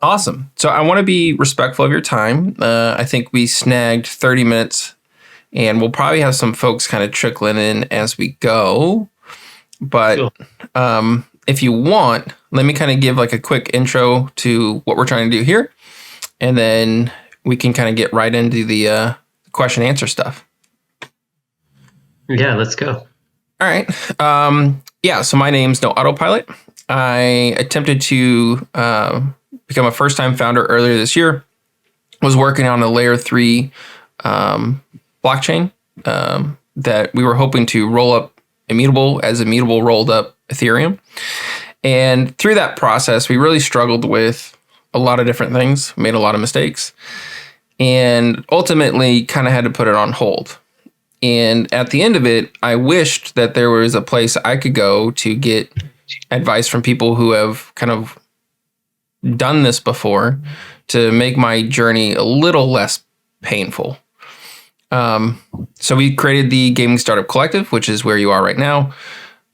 Awesome. So I want to be respectful of your time. I think we snagged 30 minutes, and we'll probably have some folks kind of trickling in as we go. But Sure. If you want, let me kind of give like a quick intro to what we're trying to do here, and then we can kind of get right into the question answer stuff. Yeah, let's go. All right. So my name's No Autopilot. I attempted to become a first-time founder earlier this year. Was working on a layer 3 blockchain that we were hoping to roll up Immutable as Immutable rolled up Ethereum. And through that process, we really struggled with a lot of different things, made a lot of mistakes, and ultimately kind of had to put it on hold. And at the end of it, I wished that there was a place I could go to get advice from people who have kind of done this before to make my journey a little less painful. So we created the Gaming Startup Collective, which is where you are right now.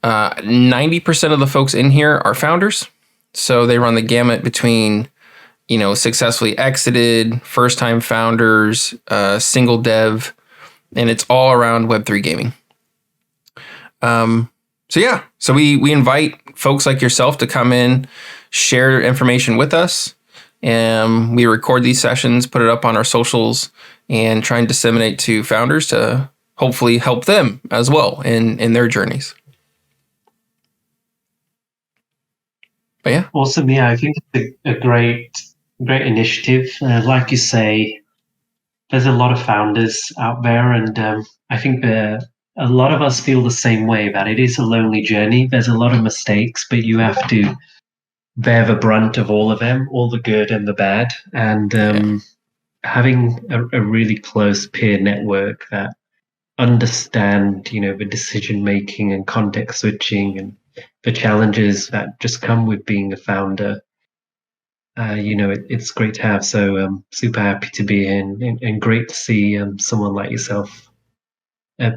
90% of the folks in here are founders. So they run the gamut between, successfully exited, first-time founders, single dev, and it's all around Web3 gaming. So we invite folks like yourself to come in, share information with us, and we record these sessions, put it up on our socials, and try and disseminate to founders to hopefully help them as well in their journeys. But yeah. Awesome. Yeah, I think it's a great initiative. Like you say, there's a lot of founders out there, and I think a lot of us feel the same way, that it is a lonely journey. There's a lot of mistakes, but you have to bear the brunt of all of them, all the good and the bad. And having a really close peer network that understand, the decision making and context switching and the challenges that just come with being a founder. It's great to have. So super happy to be in, and great to see someone like yourself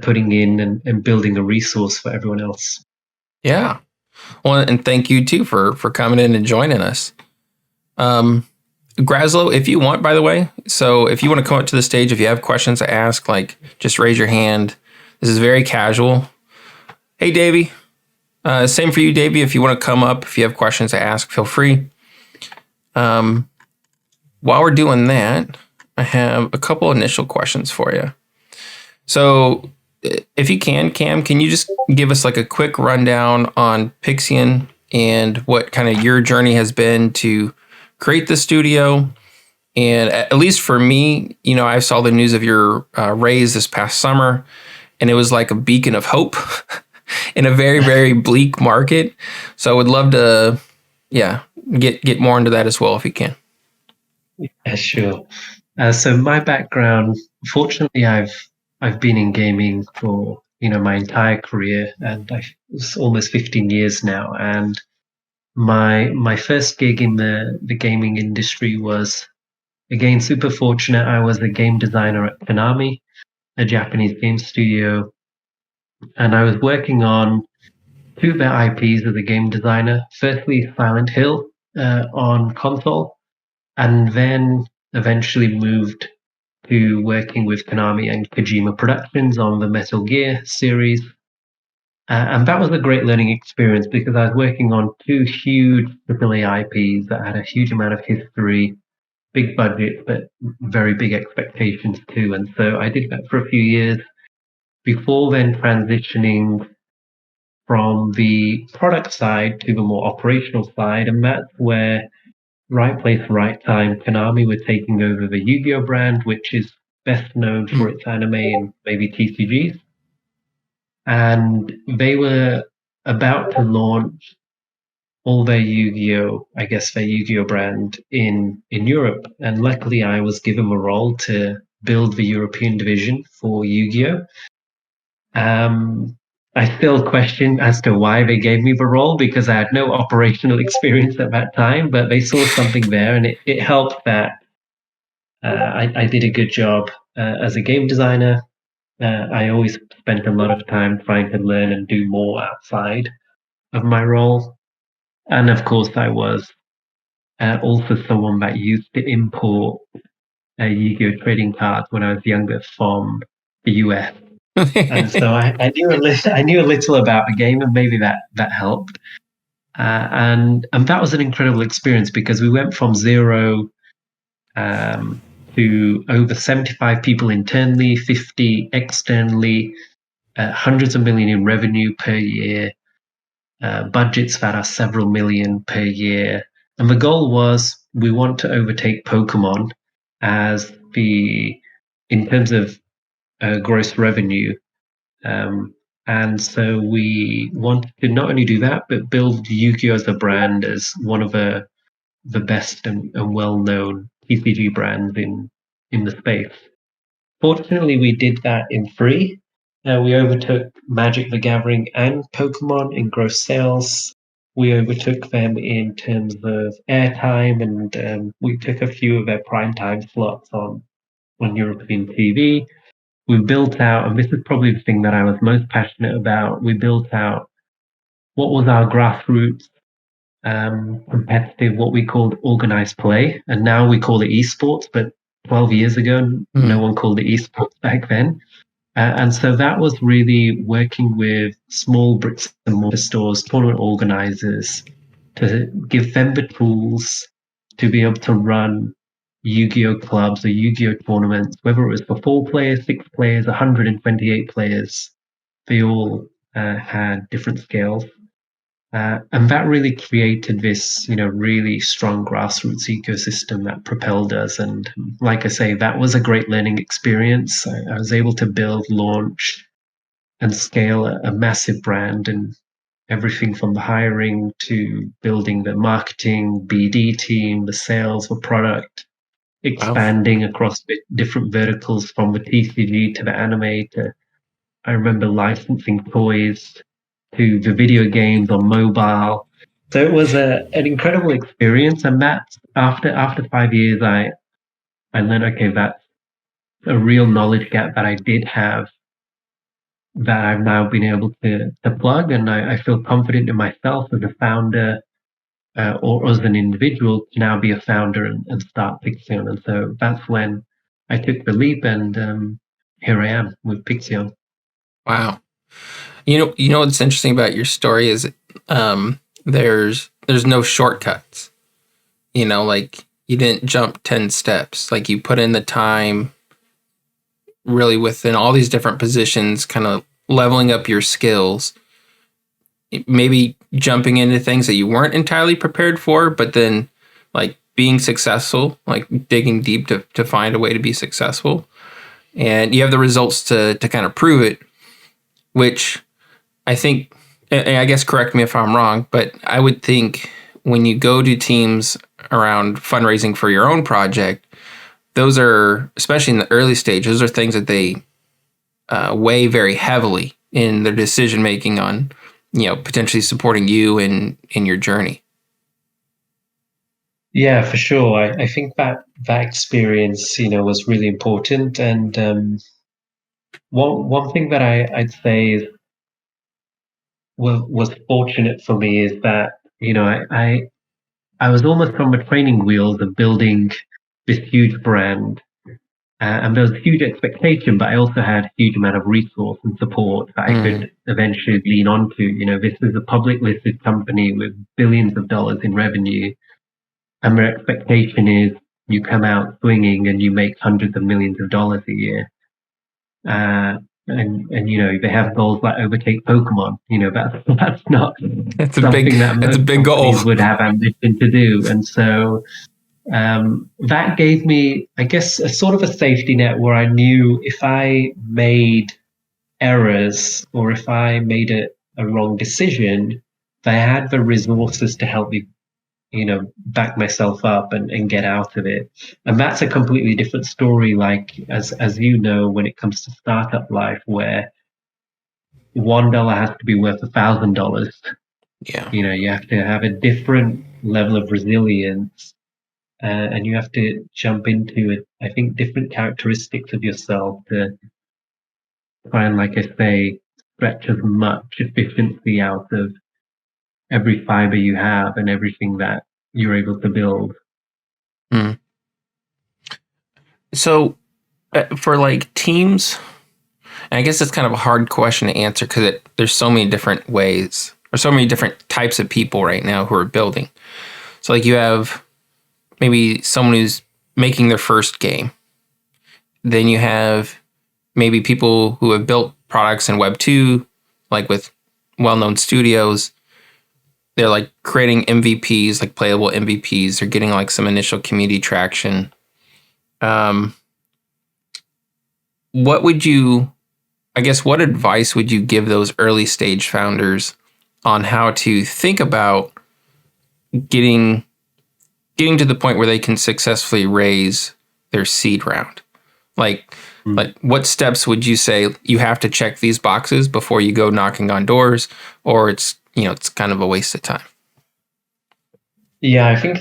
putting in and building a resource for everyone else. Yeah. Well, and thank you too for coming in and joining us. Graslow, if you want, by the way, so if you want to come up to the stage, if you have questions to ask, just raise your hand. This is very casual. Hey, Davey. Same for you, Davey. If you want to come up, if you have questions to ask, feel free. While we're doing that, I have a couple initial questions for you. So if you can, Cam, can you just give us a quick rundown on Pixion and what kind of your journey has been to create the studio? And at least for me, I saw the news of your raise this past summer, and it was like a beacon of hope in a very, very bleak market. So I would love to, get more into that as well if you can. Yeah, sure. So my background, fortunately, I've been in gaming for my entire career, and it's almost 15 years now. And my first gig in the gaming industry was, again, super fortunate. I was a game designer at Konami, a Japanese game studio, and I was working on two of their IPs as a game designer. Firstly, Silent Hill on console, and then eventually moved to working with Konami and Kojima Productions on the Metal Gear series. And that was a great learning experience because I was working on two huge AAA IPs that had a huge amount of history, big budget, but very big expectations too. And so I did that for a few years before then transitioning from the product side to the more operational side. And that's where, right place, right time, Konami were taking over the Yu-Gi-Oh brand, which is best known for its anime and maybe TCGs. And they were about to launch all their Yu-Gi-Oh, I guess their Yu-Gi-Oh brand in Europe. And luckily I was given a role to build the European division for Yu-Gi-Oh. I still question as to why they gave me the role because I had no operational experience at that time, but they saw something there, and it helped that I did a good job as a game designer. I always spent a lot of time trying to learn and do more outside of my role. And of course, I was Also someone that used to import Yu-Gi-Oh trading cards when I was younger from the US. And so I knew I knew a little about the game, and maybe that helped. And that was an incredible experience because we went from zero um, to over 75 people internally, 50 externally, hundreds of million in revenue per year, budgets that are several million per year. And the goal was we want to overtake Pokemon as in terms of gross revenue. Um, and so we wanted to not only do that, but build Yu-Gi-Oh as a brand as one of the best and well-known TCG brands in the space. Fortunately, we did that in free. We overtook Magic the Gathering and Pokemon in gross sales. We overtook them in terms of airtime, and we took a few of their prime time slots on European TV. We built out, and this is probably the thing that I was most passionate about. We built out what was our grassroots competitive, what we called organized play, and now we call it esports. But 12 years ago, no one called it esports back then. And so that was really working with small bricks and mortar stores, tournament organizers, to give them the tools to be able to run Yu-Gi-Oh clubs or Yu-Gi-Oh tournaments, whether it was for 4 players, 6 players, 128 players. They all had different scales. And that really created this, really strong grassroots ecosystem that propelled us. And like I say, that was a great learning experience. I was able to build, launch, and scale a massive brand, and everything from the hiring to building the marketing, BD team, the sales, the product, Wow. expanding across different verticals from the TCG to the anime to, I remember licensing toys to the video games on mobile. So it was an incredible experience. And that after 5 years, I learned, okay, that's a real knowledge gap that I did have that I've now been able to plug. And I feel confident in myself as a founder or as an individual to now be a founder and start Pixion. And so that's when I took the leap, and here I am with Pixion. Wow. You know what's interesting about your story is there's no shortcuts. Like you didn't jump 10 steps. Like you put in the time really within all these different positions, kind of leveling up your skills, maybe jumping into things that you weren't entirely prepared for, but then like being successful, like digging deep to find a way to be successful. And you have the results to kind of prove it, which I think, and I guess correct me if I'm wrong, but I would think when you go to teams around fundraising for your own project, those are, especially in the early stage, those are things that they weigh very heavily in their decision making on, potentially supporting you in your journey. Yeah, for sure. I think that experience, was really important. And one thing that I'd say is was fortunate for me is that I was almost on the training wheels of building this huge brand, and there was a huge expectation, but I also had a huge amount of resource and support that I Mm. could eventually lean onto. This is a public listed company with billions of dollars in revenue, and their expectation is you come out swinging and you make hundreds of millions of dollars a year. And they have goals like overtake Pokemon. That's not It's a big, something that it's a most big goal. companies would have ambition to do. And so that gave me, I guess, a sort of a safety net where I knew if I made errors or if I made a wrong decision, they had the resources to help me, back myself up and get out of it. And that's a completely different story. Like as you know, when it comes to startup life, where $1 has to be worth $1,000. Yeah. You have to have a different level of resilience, and you have to jump into it. I think different characteristics of yourself to try and, like I say, stretch as much efficiency out of every fiber you have and everything that you're able to build. Mm. So for like teams, and I guess it's kind of a hard question to answer because there's so many different ways or so many different types of people right now who are building. So like you have maybe someone who's making their first game. Then you have maybe people who have built products in Web2, like with well-known studios. They're like creating MVPs, like playable MVPs. They're getting like some initial community traction. Um, what would you, I guess, what advice would you give those early stage founders on how to think about getting to the point where they can successfully raise their seed round? Like, like what steps would you say you have to check these boxes before you go knocking on doors, or it's kind of a waste of time? Yeah, I think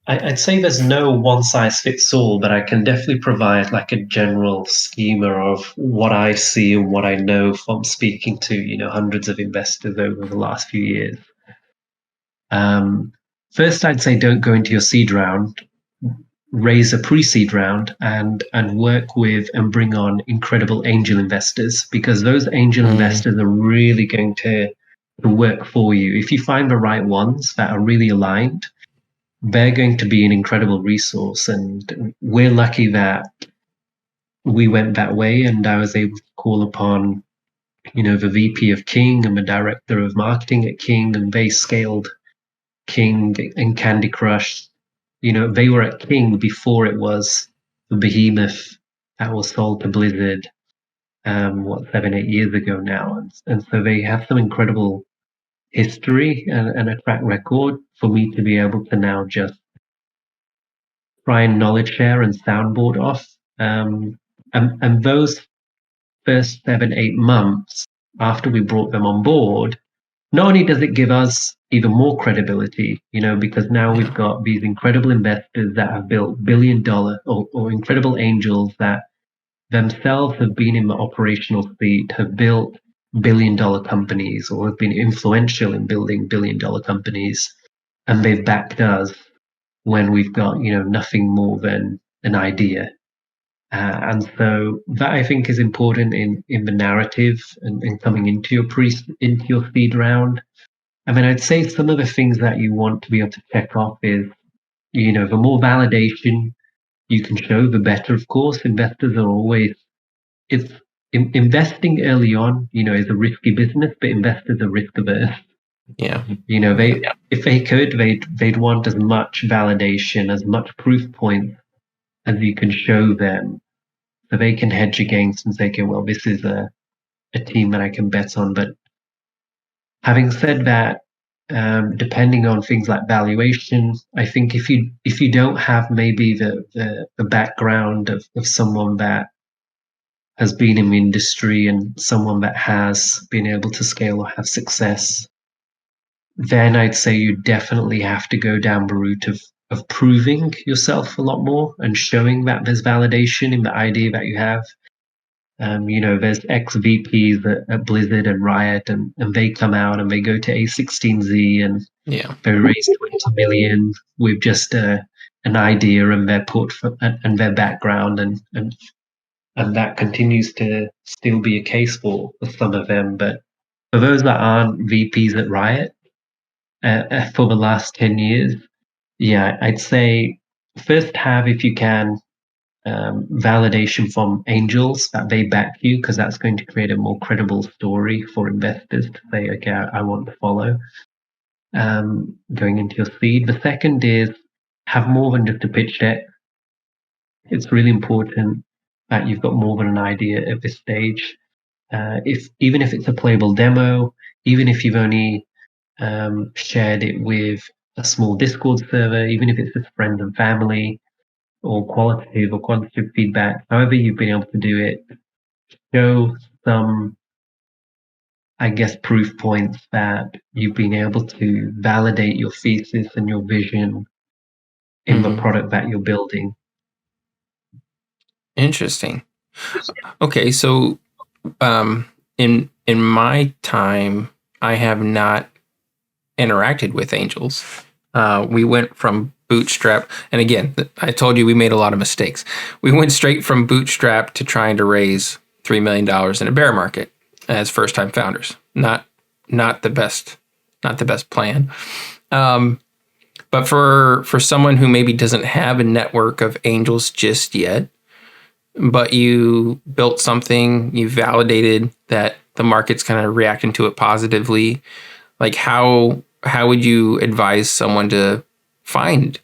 I'd say there's no one size fits all, but I can definitely provide like a general schema of what I see and what I know from speaking to, hundreds of investors over the last few years. Um, First, I'd say don't go into your seed round, raise a pre-seed round, and work with and bring on incredible angel investors, because those angel investors are really going to work for you. If you find the right ones that are really aligned, they're going to be an incredible resource. And we're lucky that we went that way, and I was able to call upon, the VP of King and the director of marketing at King, and they scaled King and Candy Crush. They were at King before it was the behemoth that was sold to Blizzard, 7, 8 years ago now. And so they have some incredible history and a track record for me to be able to now just try and knowledge share and soundboard off. And those first 7, 8 months after we brought them on board, not only does it give us even more credibility, because now we've got these incredible investors that have built $1 billion or incredible angels that themselves have been in the operational seat, have built $1 billion companies or have been influential in building $1 billion companies, and they've backed us when we've got nothing more than an idea. And so that, I think, is important in the narrative and coming into your seed round. I mean, I'd say some of the things that you want to be able to check off is, the more validation you can show, the better. Of course, investors are always, it's investing early on, is a risky business, but investors are risk averse. Yeah. They, if they could, they'd want as much validation, as much proof points as you can show them, so they can hedge against and say, okay, well, this is a team that I can bet on. But having said that, depending on things like valuation, I think if you don't have maybe the background of someone that has been in the industry and someone that has been able to scale or have success, then I'd say you definitely have to go down the route of proving yourself a lot more and showing that there's validation in the idea that you have. There's ex VPs at Blizzard and Riot, and they come out and they go to A16Z and they raise 20 million with just an idea and and their background, and that continues to still be a case for some of them. But for those that aren't VPs at Riot for the last 10 years, yeah, I'd say first have, if you can, validation from angels that they back you, because that's going to create a more credible story for investors to say, okay, I want to follow going into your seed. The second is have more than just a pitch deck. It's really important that you've got more than an idea at this stage. If even if it's a playable demo, even if you've only shared it with a small Discord server, even if it's just friends and family, or qualitative or quantitative feedback, however you've been able to do it, show some, I guess, proof points that you've been able to validate your thesis and your vision in the product that you're building. Interesting. Okay, so in my time, I have not interacted with angels. We went from bootstrap, and again, I told you we made a lot of mistakes. We went straight from bootstrap to trying to raise $3 million in a bear market as first-time founders. Not the best plan. But for someone who maybe doesn't have a network of angels just yet, but you built something, you validated that the market's kind of reacting to it positively, like how would you advise someone to find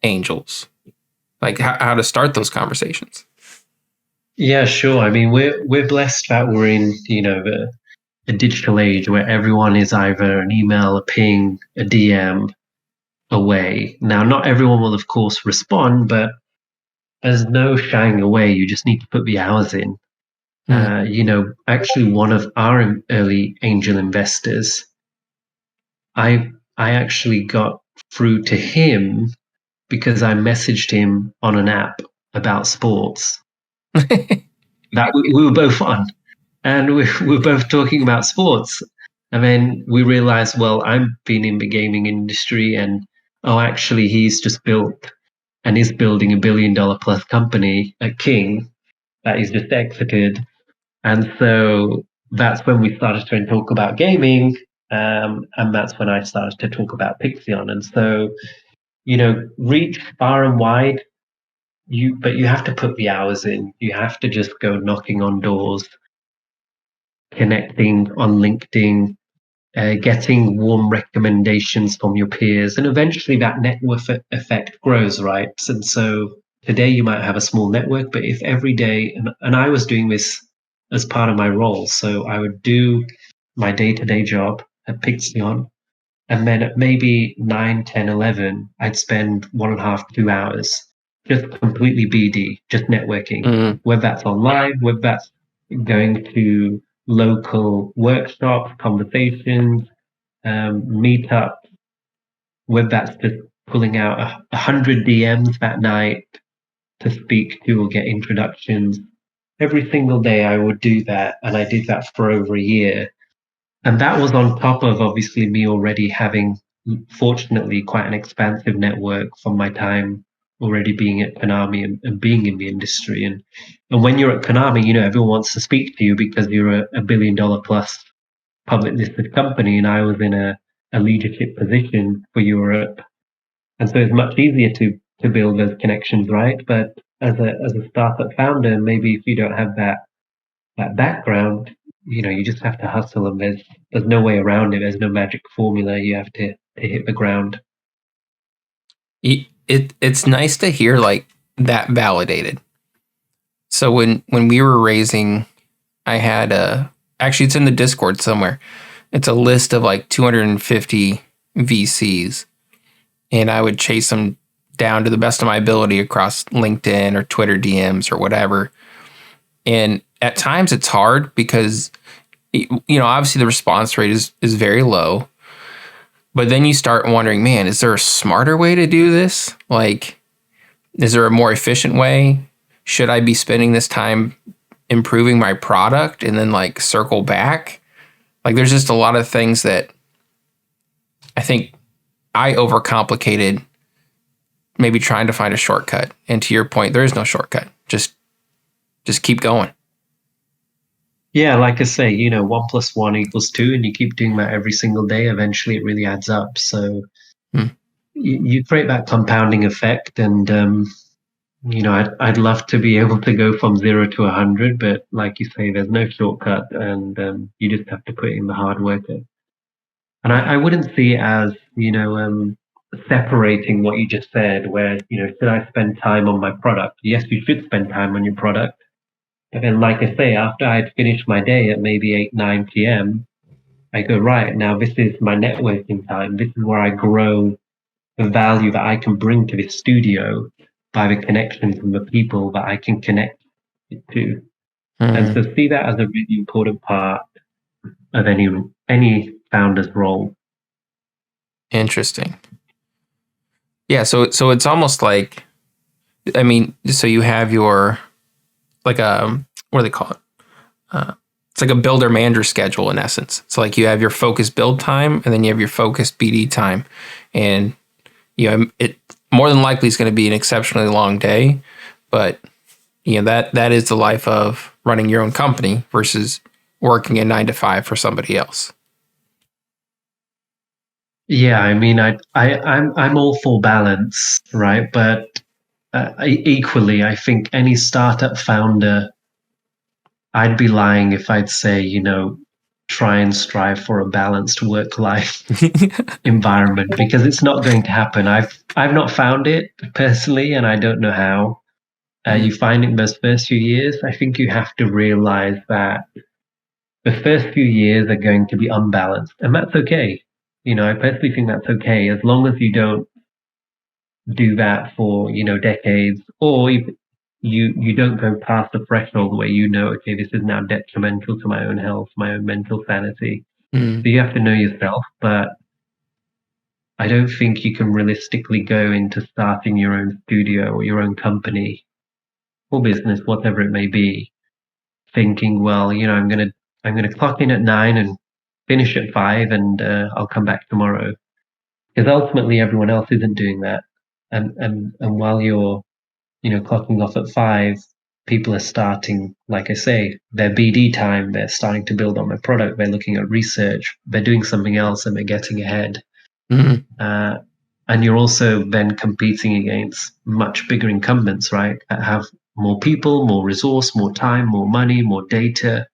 angels? Like how to start those conversations? Yeah, sure. I mean, we're blessed that we're in, a digital age where everyone is either an email, a ping, a DM away. Now, not everyone will, of course, respond, but there's no shying away. You just need to put the hours in. Actually, one of our early angel investors, I actually got through to him because I messaged him on an app about sports that we were both on, and we were both talking about sports. And then we realized, well, I've been in the gaming industry, and oh, actually, he's just built and is building $1 billion plus company at King that he's just exited. And so that's when we started to talk about gaming. And that's when I started to talk about Pixion. And so, reach far and wide, but you have to put the hours in. You have to just go knocking on doors, connecting on LinkedIn, getting warm recommendations from your peers, and eventually that network effect grows, right? And so today you might have a small network, but if every day, and I was doing this as part of my role, so I would do my day-to-day job at Pixion, and then at maybe 9, 10, 11, I'd spend 1.5, 2 hours just completely BD, just networking, whether that's online, whether that's going to local workshops, conversations, meetups, whether that's just pulling out 100 DMs that night to speak to or get introductions. Every single day I would do that, and I did that for over a year. And that was on top of obviously me already having, fortunately, quite an expansive network from my time already being at Konami and being in the industry. And when you're at Konami, everyone wants to speak to you because you're a $1 billion plus public listed company, and I was in a leadership position for Europe. And so it's much easier to build those connections, right? But as a startup founder, maybe if you don't have that background, you just have to hustle, and there's no way around it. There's no magic formula. You have to hit the ground. It's nice to hear like that validated. So when we were raising, I had actually it's in the Discord somewhere. It's a list of like 250 VCs, and I would chase them down to the best of my ability across LinkedIn or Twitter DMs or whatever. And at times it's hard because, obviously the response rate is very low. But then you start wondering, man, is there a smarter way to do this? Like, is there a more efficient way? Should I be spending this time improving my product and then like circle back? Like, there's just a lot of things that I think I overcomplicated, maybe trying to find a shortcut. And to your point, there is no shortcut. Just keep going. Yeah, like I say, 1 + 1 = 2, and you keep doing that every single day. Eventually, it really adds up. So you create that compounding effect, and I'd love to be able to go from 0 to 100, but like you say, there's no shortcut, and you just have to put in the hard work. And I wouldn't see it as separating what you just said, where should I spend time on my product? Yes, you should spend time on your product. But then, like I say, after I'd finished my day at maybe 8, 9 p.m., I go, right, now this is my networking time. This is where I grow the value that I can bring to this studio by the connections and the people that I can connect it to. And so see that as a really important part of any founder's role. Interesting. Yeah, so it's almost like, so you have your, like what do they call it? It's like a builder manager schedule in essence. So like you have your focused build time, and then you have your focused BD time, and it more than likely is going to be an exceptionally long day, but that is the life of running your own company versus working a 9 to 5 for somebody else. Yeah, I mean, I'm all for balance, right? But equally, I think any startup founder, I'd be lying if I'd say, try and strive for a balanced work-life environment, because it's not going to happen. I've not found it personally, and I don't know how. You find it in those first few years. I think you have to realize that the first few years are going to be unbalanced, and that's okay. I personally think that's okay, as long as you don't do that for decades, or if you don't go past the threshold where okay, this is now detrimental to my own health, my own mental sanity. Mm. So you have to know yourself, but I don't think you can realistically go into starting your own studio or your own company or business, whatever it may be, thinking, well, I'm gonna clock in at 9 and finish at 5, and I'll come back tomorrow. Because ultimately, everyone else isn't doing that, and while you're clocking off at 5, people are starting, like I say, their BD time. They're starting to build on their product. They're looking at research. They're doing something else, and they're getting ahead. Mm-hmm. And you're also then competing against much bigger incumbents, right? That have more people, more resource, more time, more money, more data,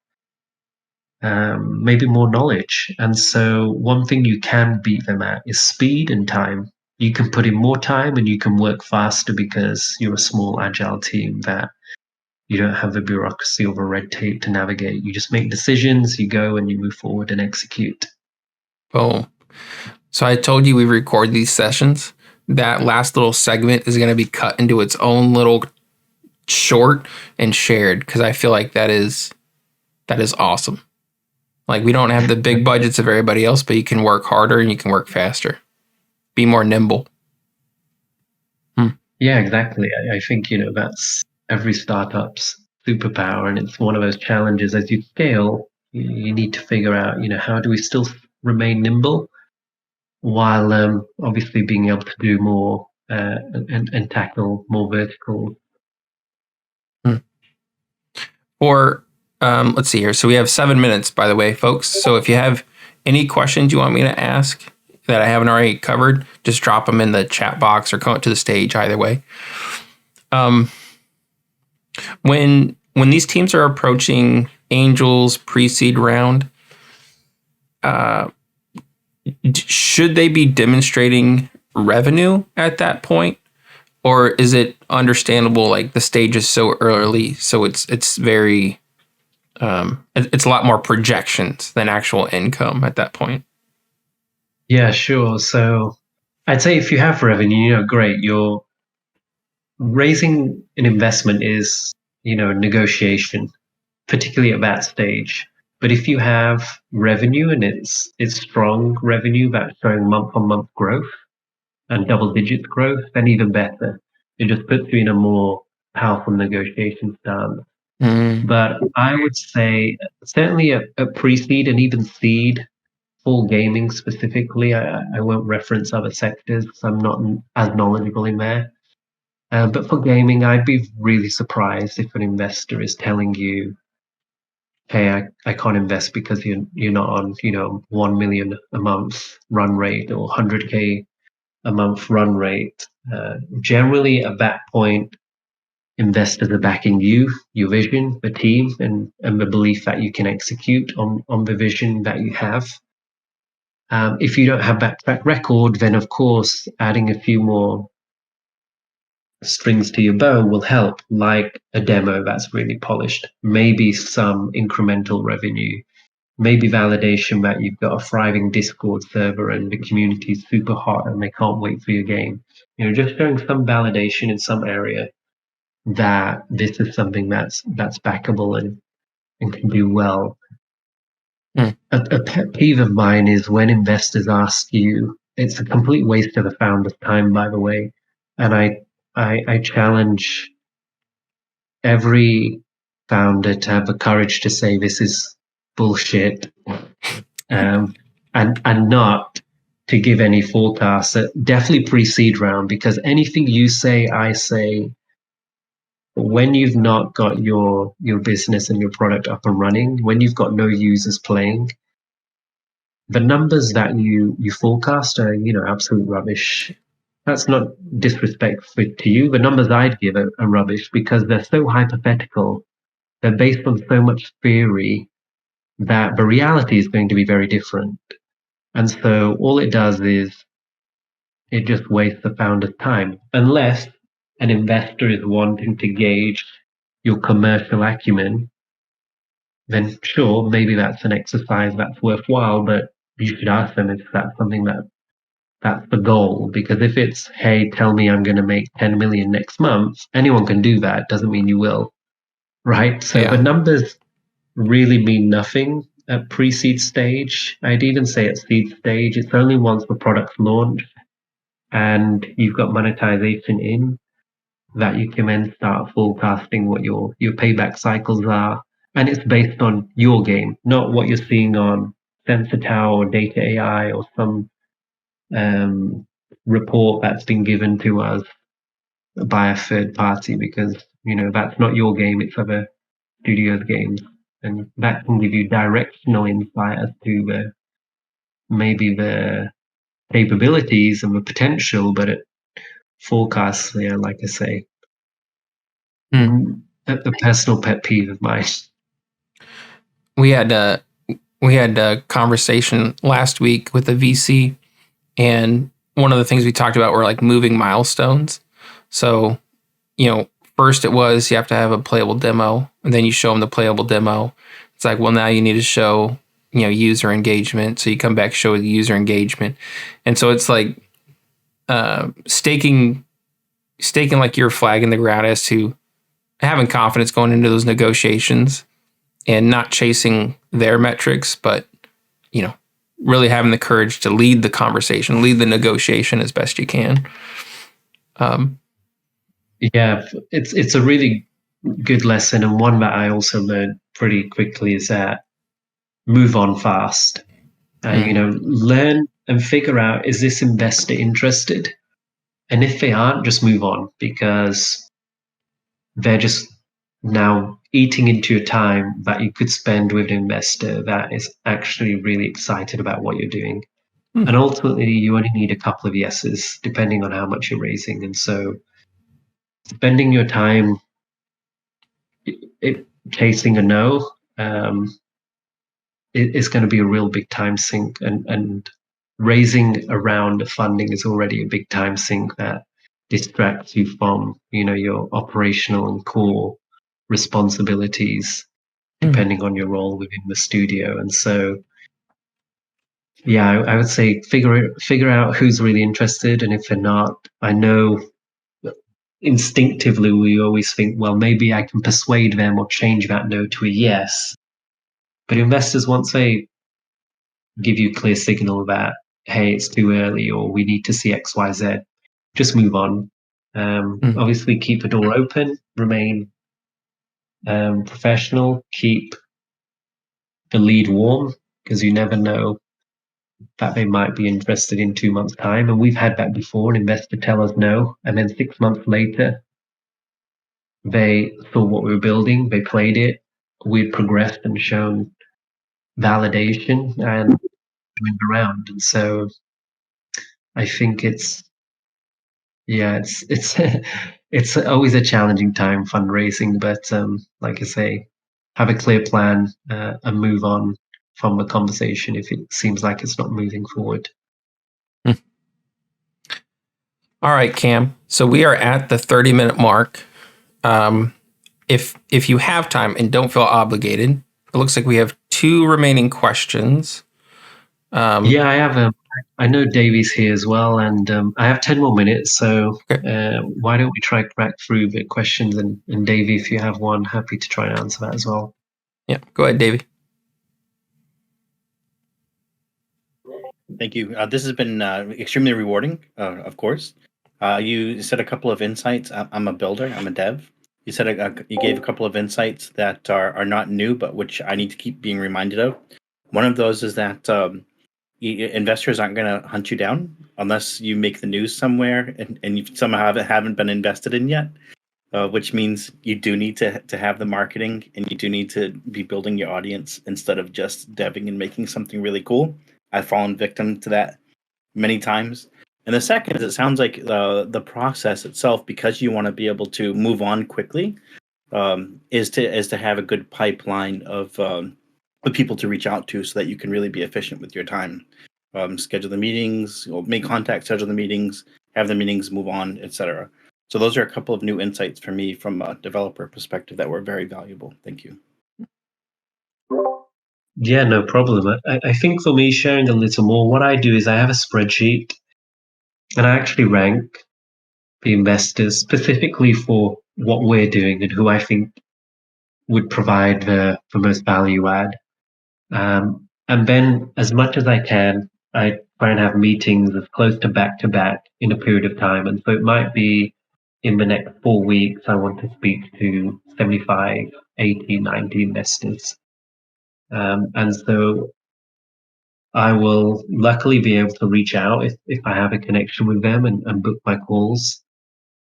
maybe more knowledge. And so one thing you can beat them at is speed and time. You can put in more time and you can work faster because you're a small, agile team that you don't have the bureaucracy or the red tape to navigate. You just make decisions, you go and you move forward and execute. Boom. So I told you we record these sessions. That last little segment is going to be cut into its own little short and shared, because I feel like that is awesome. Like, we don't have the big budgets of everybody else, but you can work harder and you can work faster. Be more nimble. Yeah, exactly. I think, that's every startup's superpower. And it's one of those challenges as you scale, you need to figure out, how do we still remain nimble while obviously being able to do more and tackle more verticals. Or let's see here. So we have 7 minutes, by the way, folks. So if you have any questions you want me to ask that I haven't already covered, just drop them in the chat box or come up to the stage. Either way. When these teams are approaching angels pre-seed round, should they be demonstrating revenue at that point, or is it understandable like the stage is so early, so it's very it's a lot more projections than actual income at that point? Yeah, sure. So I'd say if you have revenue, great. You're raising an investment is, negotiation, particularly at that stage. But if you have revenue and it's strong revenue that's showing month on month growth and double digit growth, then even better. It just puts you in a more powerful negotiation stance. But I would say certainly a pre-seed and even seed for gaming specifically. I won't reference other sectors because I'm not as knowledgeable in there. But for gaming, I'd be really surprised if an investor is telling you, "Hey, I can't invest because you're not on 1 million a month run rate or 100K a month run rate." Generally, at that point, investors are backing you, your vision, the team, and the belief that you can execute on the vision that you have. If you don't have that track record, then of course adding a few more strings to your bow will help, like a demo that's really polished, maybe some incremental revenue, maybe validation that you've got a thriving Discord server and the community is super hot and they can't wait for your game. Just showing some validation in some area that this is something that's backable and can do well. A pet peeve of mine is when investors ask you, it's a complete waste of the founder's time, by the way. And I challenge every founder to have the courage to say this is bullshit, and not to give any forecasts. Definitely pre-seed round, because anything you say, I say, when you've not got your business and your product up and running, when you've got no users playing, the numbers that you forecast are, absolute rubbish. That's not disrespectful to you. The numbers I'd give are rubbish because they're so hypothetical. They're based on so much theory that the reality is going to be very different. And so all it does is it just wastes the founder's time, unless an investor is wanting to gauge your commercial acumen. Then sure, maybe that's an exercise that's worthwhile, but you should ask them if that's something that's the goal. Because if it's, hey, tell me I'm going to make 10 million next month, anyone can do that. Doesn't mean you will, right? So the Yeah. numbers really mean nothing at pre-seed stage. I'd even say at seed stage, it's only once the product's launched and you've got monetization in that you can then start forecasting what your payback cycles are. And it's based on your game, not what you're seeing on Sensor Tower or Data AI or some report that's been given to us by a third party, because that's not your game, it's other studios' games. And that can give you directional insight as to maybe the capabilities and the potential, but it forecasts, like I say, a personal pet peeve of mine. We had a conversation last week with a VC, and one of the things we talked about were like moving milestones. So, first it was you have to have a playable demo, and then you show them the playable demo. It's like, well, now you need to show user engagement. So you come back, show the user engagement, and so it's like staking like your flag in the ground as to having confidence going into those negotiations and not chasing their metrics, but really having the courage to lead the conversation, lead the negotiation as best you can. Yeah, it's a really good lesson, and one that I also learned pretty quickly is that move on fast. Learn and figure out, is this investor interested? And if they aren't, just move on, because they're just now eating into your time that you could spend with an investor that is actually really excited about what you're doing. And ultimately, you only need a couple of yeses, depending on how much you're raising. And so spending your time chasing a no is going to be a real big time sink. And raising around the funding is already a big time sink that distracts you from, your operational and core responsibilities, depending on your role within the studio. And so, yeah, I would say figure out who's really interested, and if they're not, I know instinctively we always think, well, maybe I can persuade them or change that no to a yes. But investors, once they give you clear signal that, hey, it's too early or we need to see X, Y, Z, just move on. Obviously, keep the door open, remain professional, keep the lead warm, because you never know that they might be interested in 2 months' time. And we've had that before, an investor tell us no, and then 6 months later, they saw what we were building, they played it, we'd progressed and shown validation and joined around. And so I think it's it's always a challenging time fundraising, but like I say, have a clear plan and move on from the conversation if it seems like it's not moving forward. All right, Cam. So we are at the 30-minute mark. If you have time and don't feel obligated, it looks like we have 2 remaining questions. Yeah, I have. I know Davey's here as well, and I have 10 more minutes. So why don't we try crack through the questions? And Davey, if you have one, happy to try and answer that as well. Yeah, go ahead, Davey. Thank you. This has been extremely rewarding, of course. You said a couple of insights. I'm a builder. I'm a dev. You said you gave a couple of insights that are not new, but which I need to keep being reminded of. One of those is that investors aren't going to hunt you down unless you make the news somewhere and you somehow haven't been invested in yet. Which means you do need to have the marketing, and you do need to be building your audience instead of just deving and making something really cool. I've fallen victim to that many times. And the second is, it sounds like the process itself, because you want to be able to move on quickly, is to have a good pipeline of people to reach out to, so that you can really be efficient with your time. Schedule the meetings, make contact, schedule the meetings, have the meetings, move on, etc. So those are a couple of new insights for me from a developer perspective that were very valuable. Thank you. Yeah, no problem. I think for me, sharing a little more, what I do is I have a spreadsheet and I actually rank the investors specifically for what we're doing and who I think would provide the most value add. And then, as much as I can, I try and have meetings as close to back in a period of time. And so it might be in the next 4 weeks, I want to speak to 75, 80, 90 investors. And so I will luckily be able to reach out if I have a connection with them and book my calls.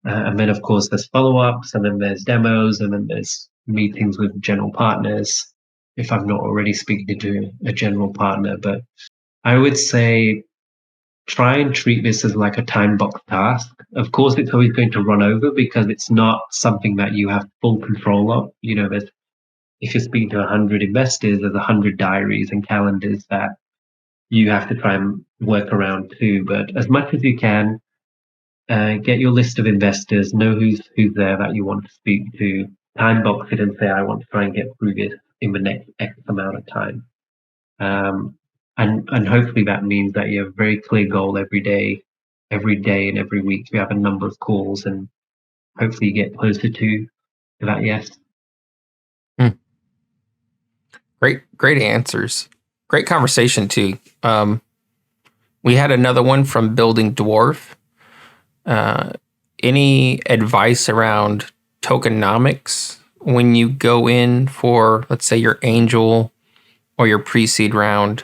And then, of course, there's follow-ups, and then there's demos, and then there's meetings with general partners if I'm not already speaking to a general partner. But I would say try and treat this as like a time box task. Of course, it's always going to run over because it's not something that you have full control of. If you're speaking to 100 investors, there's 100 diaries and calendars that you have to try and work around too. But as much as you can, get your list of investors, know who's there that you want to speak to, time box it and say, I want to try and get through this in the next X amount of time. And hopefully that means that you have a very clear goal every day and every week. You have a number of calls, and hopefully you get closer to that yes. Great answers. Great conversation too. We had another one from Building Dwarf. Any advice around tokenomics when you go in for, let's say, your angel or your pre-seed round?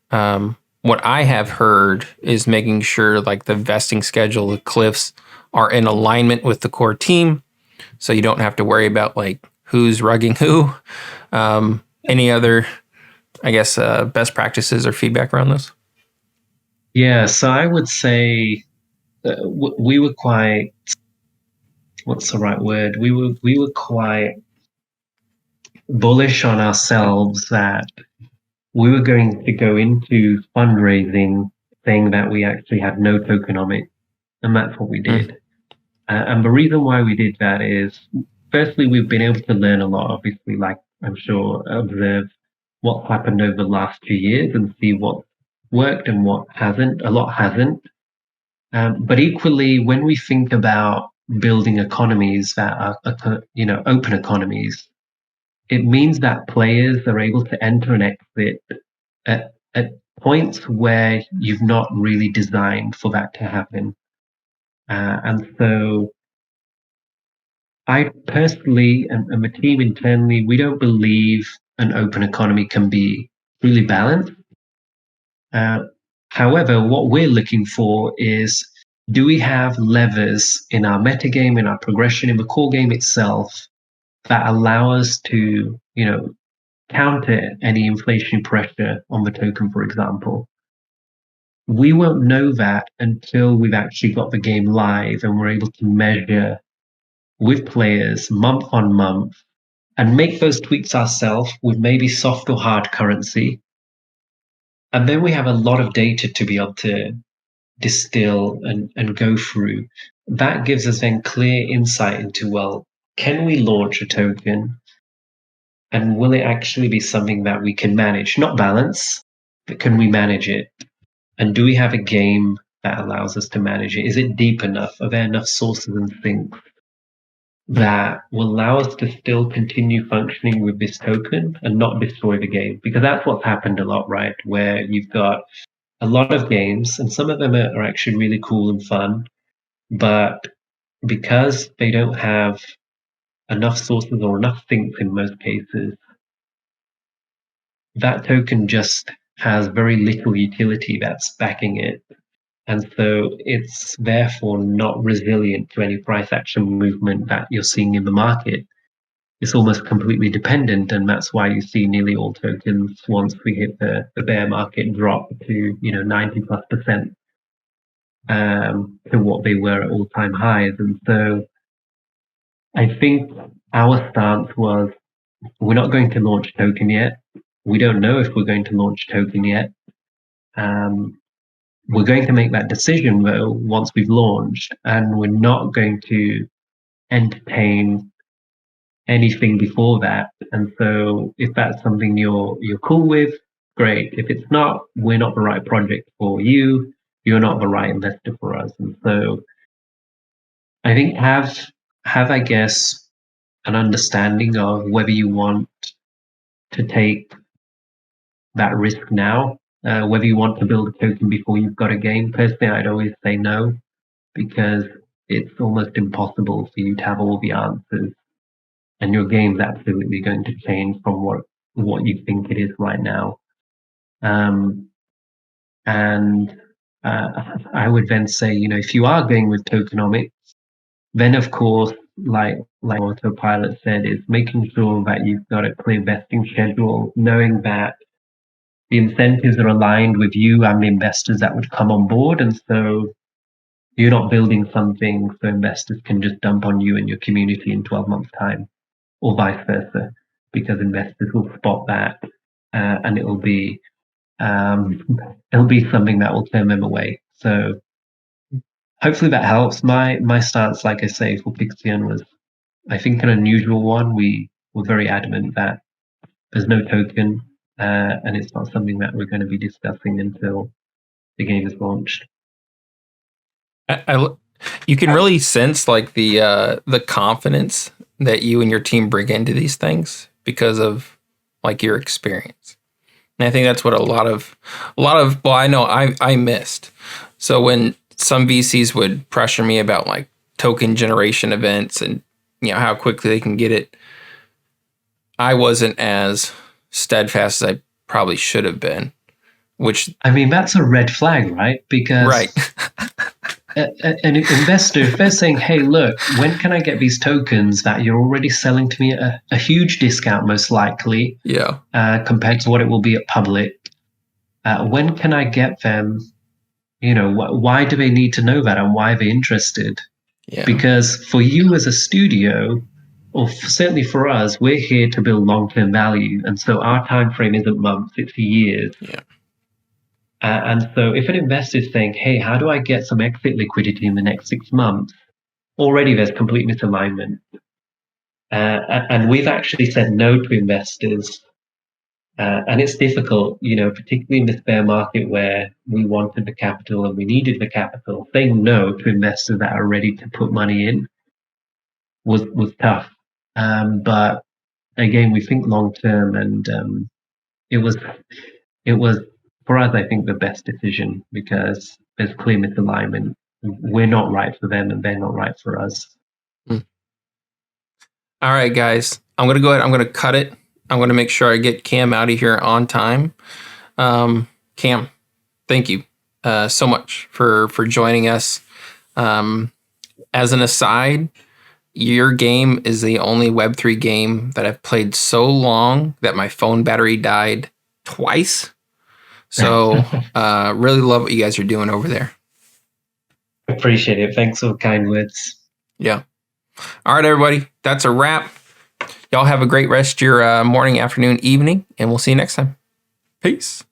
What I have heard is making sure like the vesting schedule, the cliffs are in alignment with the core team, so you don't have to worry about like who's rugging who. Any other, I guess, best practices or feedback around this? Yeah, so I would say we were quite, what's the right word? We were quite bullish on ourselves that we were going to go into fundraising saying that we actually had no tokenomics, and that's what we did. And the reason why we did that is, firstly, we've been able to learn a lot, obviously, like I'm sure, observe what's happened over the last 2 years and see what worked and what hasn't. A lot hasn't. But equally, when we think about building economies that are, open economies, it means that players are able to enter and exit at points where you've not really designed for that to happen. And so I personally and the team internally, we don't believe an open economy can be really balanced. However, what we're looking for is, do we have levers in our metagame, in our progression, in the core game itself that allow us to, counter any inflation pressure on the token, for example? We won't know that until we've actually got the game live and we're able to measure with players month on month and make those tweaks ourselves with maybe soft or hard currency. And then we have a lot of data to be able to distill and go through. That gives us then clear insight into, well, can we launch a token? And will it actually be something that we can manage? Not balance, but can we manage it? And do we have a game that allows us to manage it? Is it deep enough? Are there enough sources and things that will allow us to still continue functioning with this token and not destroy the game? Because that's what's happened a lot, right? Where you've got a lot of games, and some of them are actually really cool and fun, but because they don't have enough sources or enough things in most cases, that token just has very little utility that's backing it. And so it's therefore not resilient to any price action movement that you're seeing in the market. It's almost completely dependent, and that's why you see nearly all tokens, once we hit the bear market, drop to 90+% to what they were at all-time highs. And so I think our stance was, we're not going to launch token yet. We don't know if we're going to launch token yet. We're going to make that decision though once we've launched, and we're not going to entertain anything before that. And so if that's something you're cool with, great. If it's not, we're not the right project for you. You're not the right investor for us. And so I think have I guess an understanding of whether you want to take that risk now, whether you want to build a token before you've got a game. Personally, I'd always say no, because it's almost impossible for you to have all the answers, and your game's absolutely going to change from what you think it is right now. And I would then say, if you are going with tokenomics, then of course, like Autopilot said, is making sure that you've got a clear vesting schedule, knowing that the incentives are aligned with you and the investors that would come on board. And so you're not building something so investors can just dump on you and your community in 12 months' time, or vice versa, because investors will spot that, and it'll be something that will turn them away. So hopefully that helps. My stance, like I say, for Pixion was, I think, an unusual one. We were very adamant that there's no token, and it's not something that we're going to be discussing until the game is launched. You can really sense like the confidence that you and your team bring into these things because of like your experience. And I think that's what a lot of well, I know I missed. So when some VCs would pressure me about like token generation events and how quickly they can get it, I wasn't as steadfast as I probably should have been. Which, I mean, that's a red flag, right? Because right. an investor, if they're saying, hey, look, when can I get these tokens that you're already selling to me at a huge discount, most likely, compared to what it will be at public, when can I get them? Why do they need to know that, and why are they interested? Yeah. Because for you as a studio, or certainly for us, we're here to build long-term value. And so our time frame isn't months, it's years. Yeah. And so if an investor is saying, hey, how do I get some exit liquidity in the next 6 months? Already there's complete misalignment. And we've actually said no to investors. And it's difficult, particularly in this bear market where we wanted the capital and we needed the capital. Saying no to investors that are ready to put money in was tough. But again, we think long term, and it was for us, I think, the best decision, because there's clear misalignment. We're not right for them, and they're not right for us. All right, guys. I'm going to go ahead. I'm going to cut it. I'm going to make sure I get Cam out of here on time. Cam, thank you so much for joining us. As an aside, your game is the only Web3 game that I've played so long that my phone battery died twice. So really love what you guys are doing over there. Appreciate it. Thanks for the kind words. Yeah. All right, everybody. That's a wrap. Y'all have a great rest of your morning, afternoon, evening, and we'll see you next time. Peace.